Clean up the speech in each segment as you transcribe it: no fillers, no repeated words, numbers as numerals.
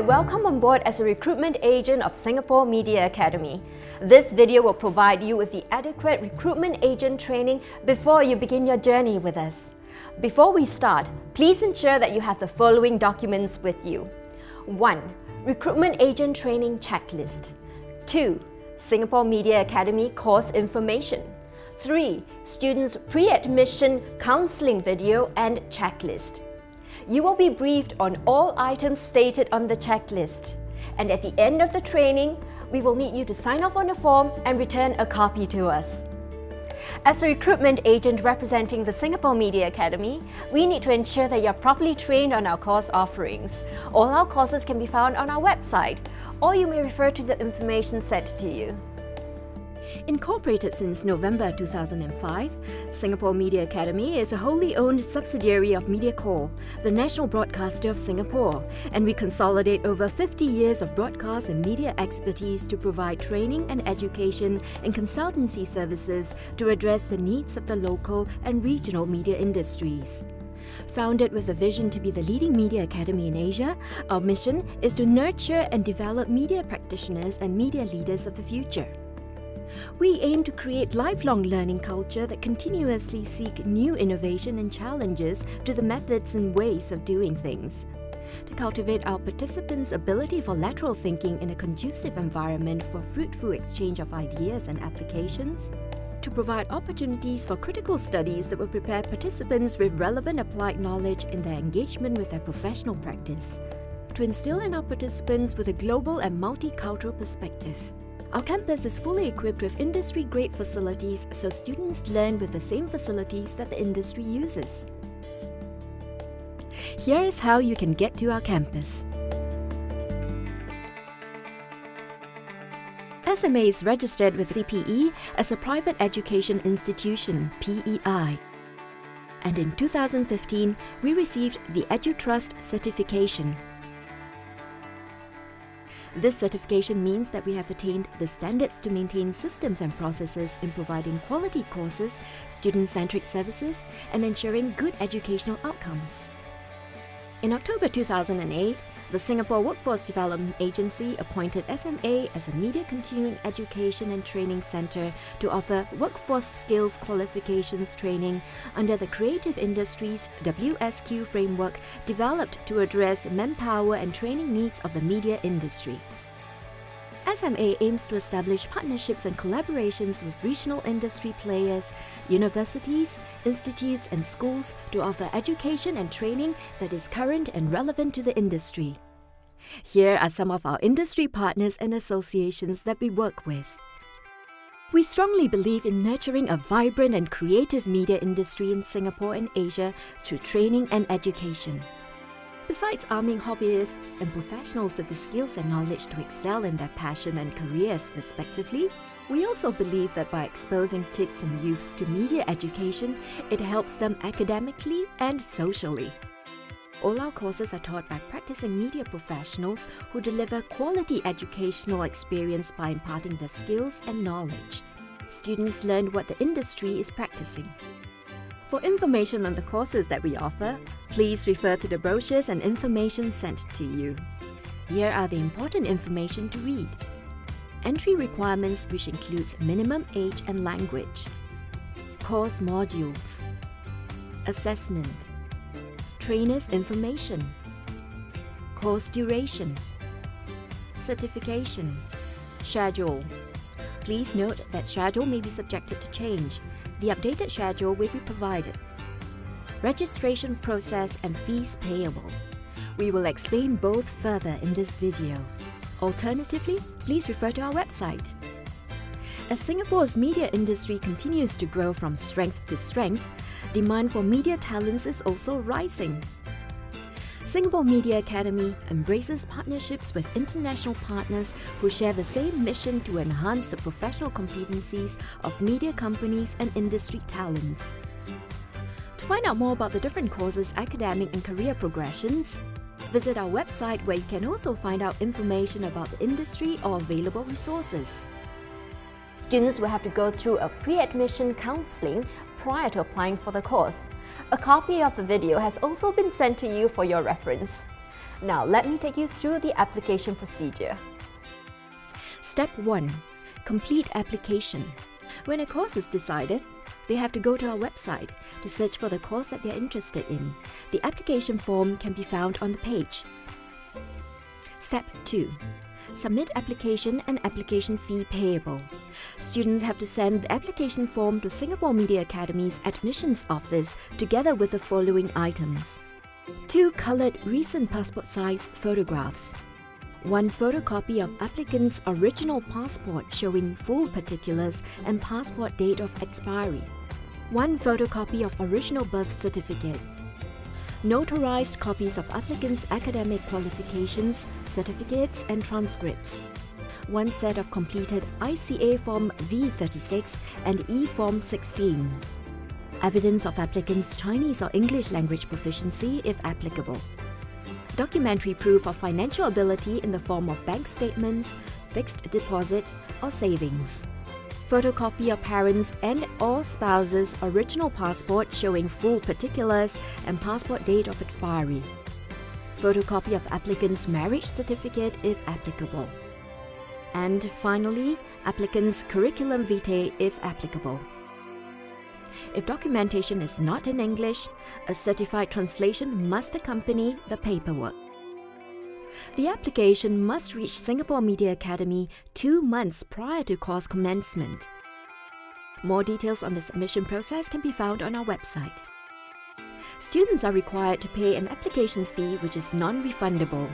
welcome on board as a recruitment agent of Singapore Media Academy. This video will provide you with the adequate recruitment agent training before you begin your journey with us. Before we start, please ensure that you have the following documents with you. 1. Recruitment Agent Training Checklist. 2. Singapore Media Academy Course Information. 3. Students Pre-Admission Counseling Video and Checklist. You will be briefed on all items stated on the checklist. And at the end of the training, we will need you to sign off on a form and return a copy to us. As a recruitment agent representing the Singapore Media Academy, we need to ensure that you're properly trained on our course offerings. All our courses can be found on our website, or you may refer to the information sent to you. Incorporated since November 2005, Singapore Media Academy is a wholly owned subsidiary of MediaCorp, the national broadcaster of Singapore, and we consolidate over 50 years of broadcast and media expertise to provide training and education and consultancy services to address the needs of the local and regional media industries. Founded with a vision to be the leading media academy in Asia, our mission is to nurture and develop media practitioners and media leaders of the future. We aim to create lifelong learning culture that continuously seek new innovation and challenges to the methods and ways of doing things. To cultivate our participants' ability for lateral thinking in a conducive environment for fruitful exchange of ideas and applications. To provide opportunities for critical studies that will prepare participants with relevant applied knowledge in their engagement with their professional practice. To instill in our participants with a global and multicultural perspective. Our campus is fully equipped with industry-grade facilities so students learn with the same facilities that the industry uses. Here is how you can get to our campus. SMA is registered with CPE as a private education institution, PEI. And in 2015, we received the EduTrust certification. This certification means that we have attained the standards to maintain systems and processes in providing quality courses, student-centric services, and ensuring good educational outcomes. In October 2008, the Singapore Workforce Development Agency appointed SMA as a Media Continuing Education and Training Centre to offer workforce skills qualifications training under the Creative Industries WSQ framework developed to address manpower and training needs of the media industry. SMA aims to establish partnerships and collaborations with regional industry players, universities, institutes and schools to offer education and training that is current and relevant to the industry. Here are some of our industry partners and associations that we work with. We strongly believe in nurturing a vibrant and creative media industry in Singapore and Asia through training and education. Besides arming hobbyists and professionals with the skills and knowledge to excel in their passion and careers respectively, we also believe that by exposing kids and youths to media education, it helps them academically and socially. All our courses are taught by practicing media professionals who deliver quality educational experience by imparting their skills and knowledge. Students learn what the industry is practicing. For information on the courses that we offer, please refer to the brochures and information sent to you. Here are the important information to read. Entry requirements, which includes minimum age and language. Course modules. Assessment. Trainers' information. Course duration. Certification. Schedule. Please note that schedule may be subjected to change. The updated schedule will be provided. Registration process and fees payable. We will explain both further in this video. Alternatively, please refer to our website. As Singapore's media industry continues to grow from strength to strength, demand for media talents is also rising. Singapore Media Academy embraces partnerships with international partners who share the same mission to enhance the professional competencies of media companies and industry talents. To find out more about the different courses, academic and career progressions, visit our website where you can also find out information about the industry or available resources. Students will have to go through a pre-admission counseling prior to applying for the course. A copy of the video has also been sent to you for your reference. Now let me take you through the application procedure. Step 1. Complete application. When a course is decided, they have to go to our website to search for the course that they are interested in. The application form can be found on the page. Step 2. Submit application and application fee payable. Students have to send the application form to Singapore Media Academy's admissions office together with the following items: 2 coloured recent passport size photographs, 1 photocopy of applicant's original passport showing full particulars and passport date of expiry, 1 photocopy of original birth certificate, notarized copies of applicants' academic qualifications, certificates and transcripts, 1 set of completed ICA Form V36 and E-Form 16, evidence of applicants' Chinese or English language proficiency if applicable, documentary proof of financial ability in the form of bank statements, fixed deposit or savings, photocopy of parents' and/or spouse's original passport showing full particulars and passport date of expiry, photocopy of applicant's marriage certificate if applicable, and finally, applicant's curriculum vitae if applicable. If documentation is not in English, a certified translation must accompany the paperwork. The application must reach Singapore Media Academy 2 months prior to course commencement. More details on the submission process can be found on our website. Students are required to pay an application fee which is non-refundable.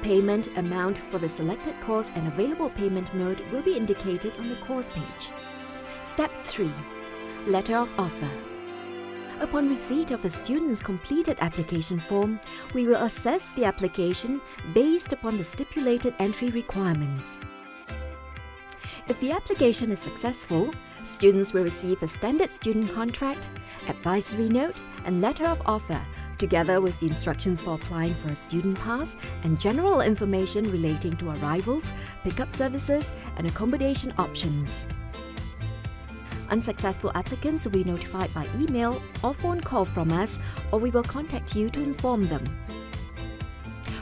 Payment amount for the selected course and available payment mode will be indicated on the course page. Step 3. Letter of offer. Upon receipt of the student's completed application form, we will assess the application based upon the stipulated entry requirements. If the application is successful, students will receive a standard student contract, advisory note, and letter of offer, together with the instructions for applying for a student pass and general information relating to arrivals, pickup services, and accommodation options. Unsuccessful applicants will be notified by email or phone call from us, or we will contact you to inform them.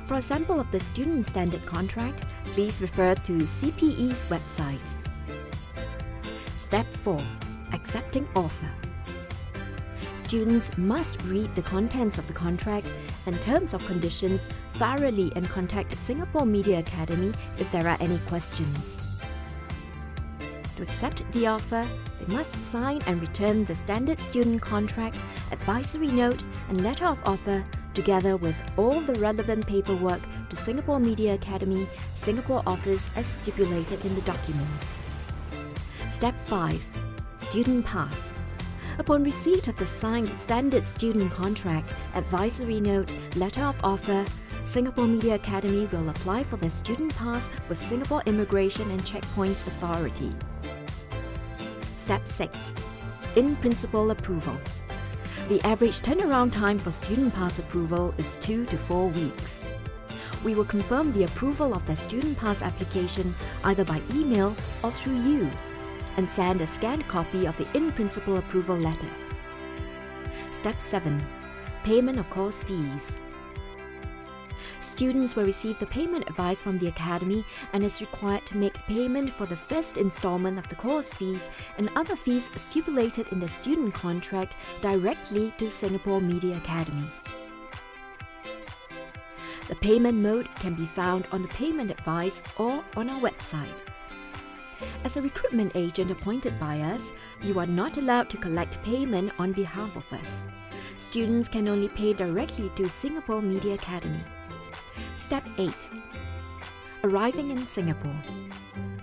For a sample of the student standard contract, please refer to CPE's website. Step 4. Accepting offer. Students must read the contents of the contract and terms of conditions thoroughly and contact Singapore Media Academy if there are any questions. To accept the offer, they must sign and return the standard student contract, advisory note, and letter of offer, together with all the relevant paperwork to Singapore Media Academy, Singapore office as stipulated in the documents. Step 5. Student pass. Upon receipt of the signed standard student contract, advisory note, letter of offer, Singapore Media Academy will apply for the student pass with Singapore Immigration and Checkpoints Authority. Step 6. In-principle approval. The average turnaround time for student pass approval is 2 to 4 weeks. We will confirm the approval of the student pass application either by email or through you, and send a scanned copy of the in-principle approval letter. Step 7. Payment of course fees. Students will receive the payment advice from the Academy and is required to make payment for the first installment of the course fees and other fees stipulated in the student contract directly to Singapore Media Academy. The payment mode can be found on the payment advice or on our website. As a recruitment agent appointed by us, you are not allowed to collect payment on behalf of us. Students can only pay directly to Singapore Media Academy. Step 8. Arriving in Singapore.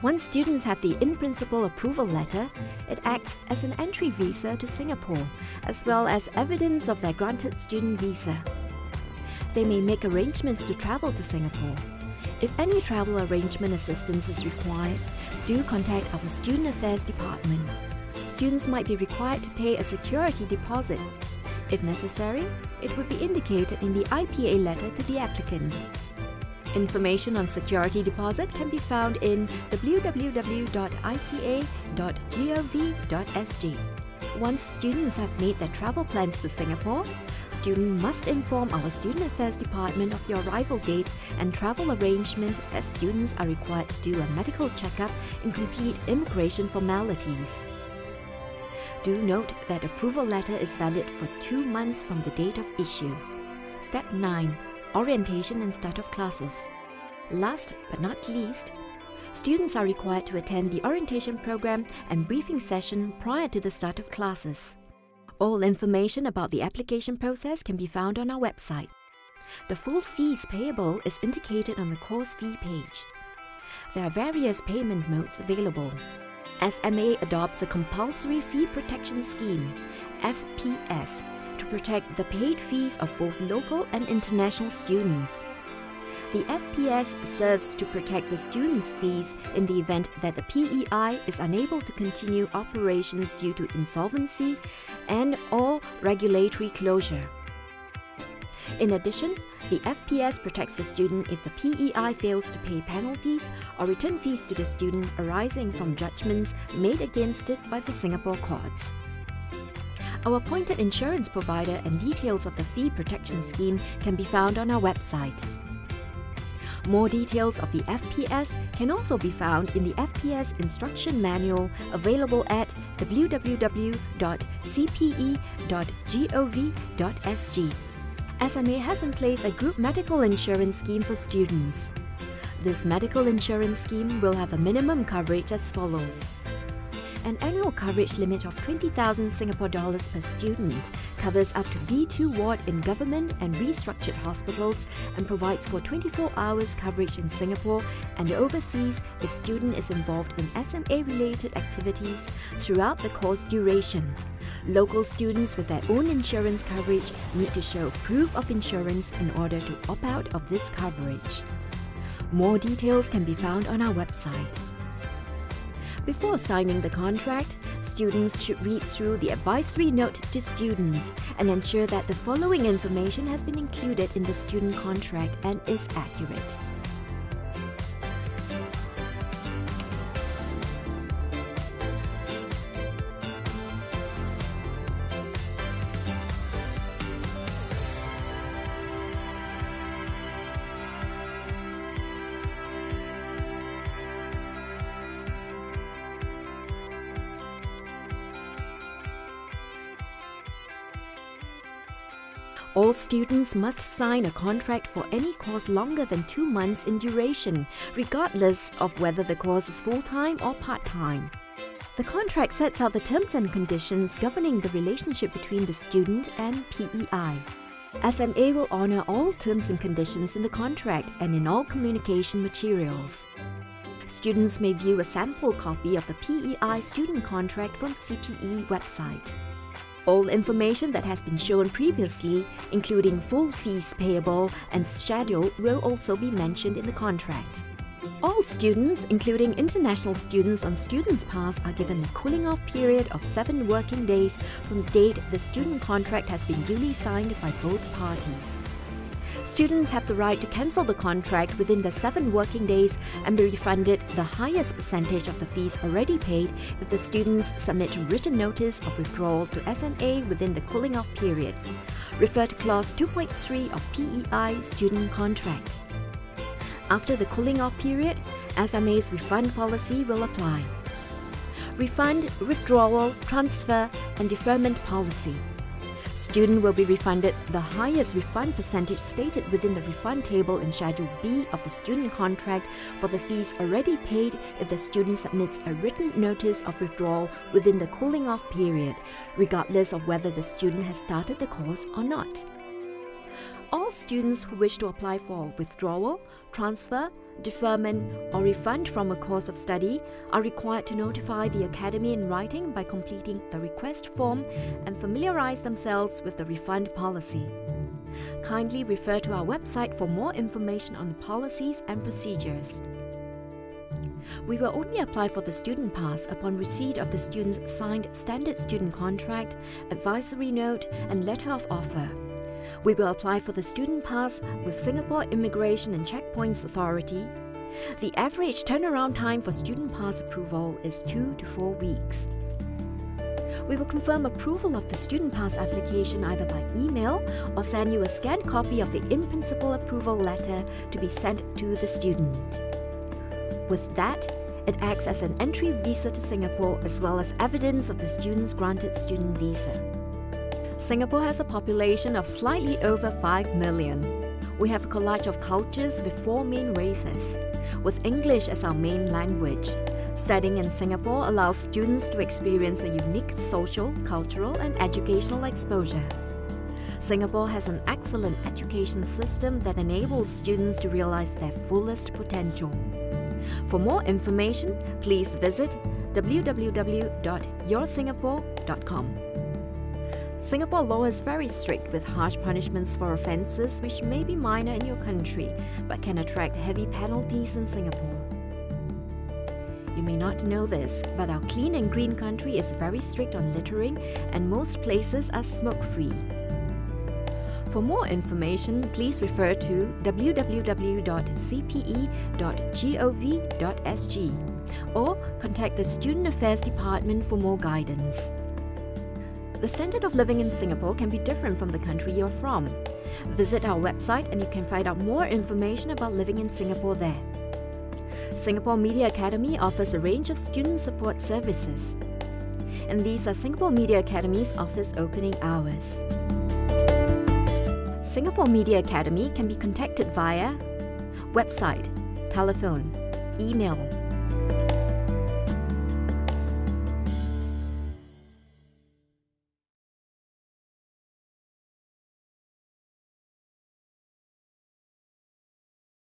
Once students have the in-principle approval letter, it acts as an entry visa to Singapore, as well as evidence of their granted student visa. They may make arrangements to travel to Singapore. If any travel arrangement assistance is required, do contact our Student Affairs Department. Students might be required to pay a security deposit. If necessary, it would be indicated in the IPA letter to the applicant. Information on security deposit can be found in www.ica.gov.sg. Once students have made their travel plans to Singapore, student must inform our Student Affairs Department of your arrival date and travel arrangement, as students are required to do a medical checkup and complete immigration formalities. Do note that approval letter is valid for 2 months from the date of issue. Step 9. Orientation and start of classes. Last but not least, students are required to attend the orientation program and briefing session prior to the start of classes. All information about the application process can be found on our website. The full fees payable is indicated on the course fee page. There are various payment modes available. SMA adopts a compulsory fee protection scheme, FPS, to protect the paid fees of both local and international students. The FPS serves to protect the students' fees in the event that the PEI is unable to continue operations due to insolvency and/or regulatory closure. In addition, the FPS protects the student if the PEI fails to pay penalties or return fees to the student arising from judgments made against it by the Singapore courts. Our appointed insurance provider and details of the fee protection scheme can be found on our website. More details of the FPS can also be found in the FPS instruction manual available at www.cpe.gov.sg. SMA has in place a group medical insurance scheme for students. This medical insurance scheme will have a minimum coverage as follows. An annual coverage limit of 20,000 Singapore dollars per student covers up to B2 ward in government and restructured hospitals and provides for 24 hours coverage in Singapore and overseas if student is involved in SMA-related activities throughout the course duration. Local students with their own insurance coverage need to show proof of insurance in order to opt out of this coverage. More details can be found on our website. Before signing the contract, students should read through the advisory note to students and ensure that the following information has been included in the student contract and is accurate. All students must sign a contract for any course longer than 2 months in duration, regardless of whether the course is full-time or part-time. The contract sets out the terms and conditions governing the relationship between the student and PEI. SMA will honor all terms and conditions in the contract and in all communication materials. Students may view a sample copy of the PEI-Student contract from CPE website. All information that has been shown previously, including full fees payable and schedule, will also be mentioned in the contract. All students, including international students on Students Pass, are given a cooling-off period of 7 working days from the date the student contract has been duly signed by both parties. Students have the right to cancel the contract within the 7 working days and be refunded the highest percentage of the fees already paid if the students submit written notice of withdrawal to SMA within the cooling-off period. Refer to Clause 2.3 of PEI-Student contract. After the cooling-off period, SMA's refund policy will apply. Refund, withdrawal, transfer, and deferment policy. Student will be refunded the highest refund percentage stated within the refund table in Schedule B of the student contract for the fees already paid if the student submits a written notice of withdrawal within the cooling-off period, regardless of whether the student has started the course or not. All students who wish to apply for withdrawal, transfer, deferment, or refund from a course of study are required to notify the Academy in writing by completing the request form and familiarize themselves with the refund policy. Kindly refer to our website for more information on the policies and procedures. We will only apply for the Student Pass upon receipt of the student's signed Standard Student Contract, Advisory Note, and Letter of Offer. We will apply for the Student Pass with Singapore Immigration and Checkpoints Authority. The average turnaround time for Student Pass approval is 2 to 4 weeks. We will confirm approval of the Student Pass application either by email or send you a scanned copy of the in-principle approval letter to be sent to the student. With that, it acts as an entry visa to Singapore as well as evidence of the student's granted student visa. Singapore has a population of slightly over 5 million. We have a collage of cultures with 4 main races, with English as our main language. Studying in Singapore allows students to experience a unique social, cultural, and educational exposure. Singapore has an excellent education system that enables students to realize their fullest potential. For more information, please visit www.yoursingapore.com. Singapore law is very strict with harsh punishments for offences which may be minor in your country but can attract heavy penalties in Singapore. You may not know this, but our clean and green country is very strict on littering and most places are smoke-free. For more information, please refer to www.cpe.gov.sg or contact the Student Affairs Department for more guidance. The standard of living in Singapore can be different from the country you're from. Visit our website and you can find out more information about living in Singapore there. Singapore Media Academy offers a range of student support services. And these are Singapore Media Academy's office opening hours. Singapore Media Academy can be contacted via website, telephone, email,